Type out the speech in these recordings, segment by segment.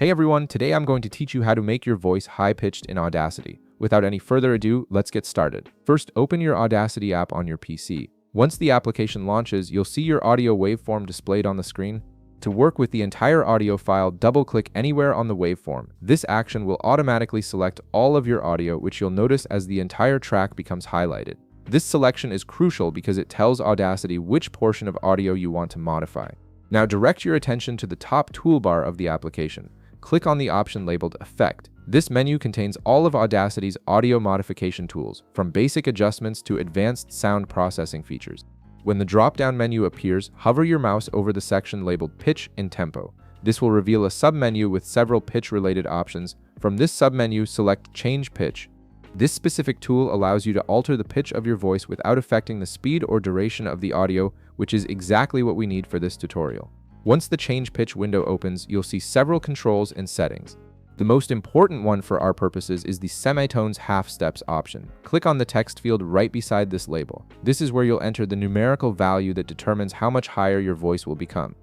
Hey everyone, today I'm going to teach you how to make your voice high-pitched in Audacity. Without any further ado, let's get started. First, open your Audacity app on your PC. Once the application launches, you'll see your audio waveform displayed on the screen. To work with the entire audio file, double-click anywhere on the waveform. This action will automatically select all of your audio, which you'll notice as the entire track becomes highlighted. This selection is crucial because it tells Audacity which portion of audio you want to modify. Now direct your attention to the top toolbar of the application. Click on the option labeled Effect. This menu contains all of Audacity's audio modification tools, from basic adjustments to advanced sound processing features. When the drop-down menu appears, hover your mouse over the section labeled Pitch and Tempo. This will reveal a submenu with several pitch-related options. From this submenu, select Change Pitch. This specific tool allows you to alter the pitch of your voice without affecting the speed or duration of the audio, which is exactly what we need for this tutorial. Once the Change Pitch window opens, you'll see several controls and settings. The most important one for our purposes is the semitones half steps option. Click on the text field right beside this label. This is where you'll enter the numerical value that determines how much higher your voice will become.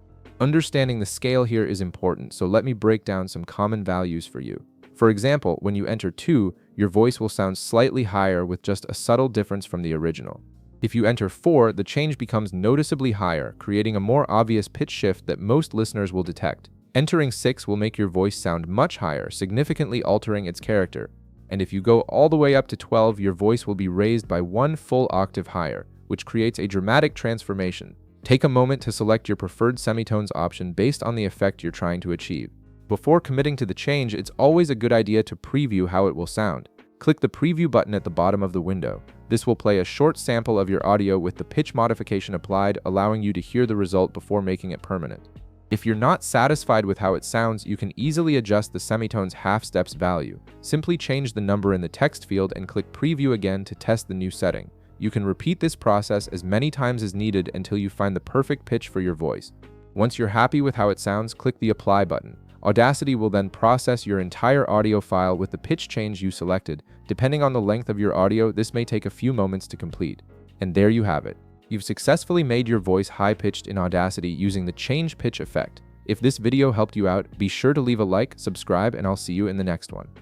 Understanding the scale here is important, so let me break down some common values for you. For example, when you enter 2, your voice will sound slightly higher with just a subtle difference from the original. If you enter 4, the change becomes noticeably higher, creating a more obvious pitch shift that most listeners will detect. Entering 6 will make your voice sound much higher, significantly altering its character. And if you go all the way up to 12, your voice will be raised by 1 full octave higher, which creates a dramatic transformation. Take a moment to select your preferred semitones option based on the effect you're trying to achieve. Before committing to the change, it's always a good idea to preview how it will sound. Click the preview button at the bottom of the window. This will play a short sample of your audio with the pitch modification applied, allowing you to hear the result before making it permanent. If you're not satisfied with how it sounds, you can easily adjust the semitones half steps value. Simply change the number in the text field and click preview again to test the new setting. You can repeat this process as many times as needed until you find the perfect pitch for your voice. Once you're happy with how it sounds, click the apply button. Audacity will then process your entire audio file with the pitch change you selected. Depending on the length of your audio, this may take a few moments to complete. And there you have it. You've successfully made your voice high-pitched in Audacity using the change pitch effect. If this video helped you out, be sure to leave a like, subscribe, and I'll see you in the next one.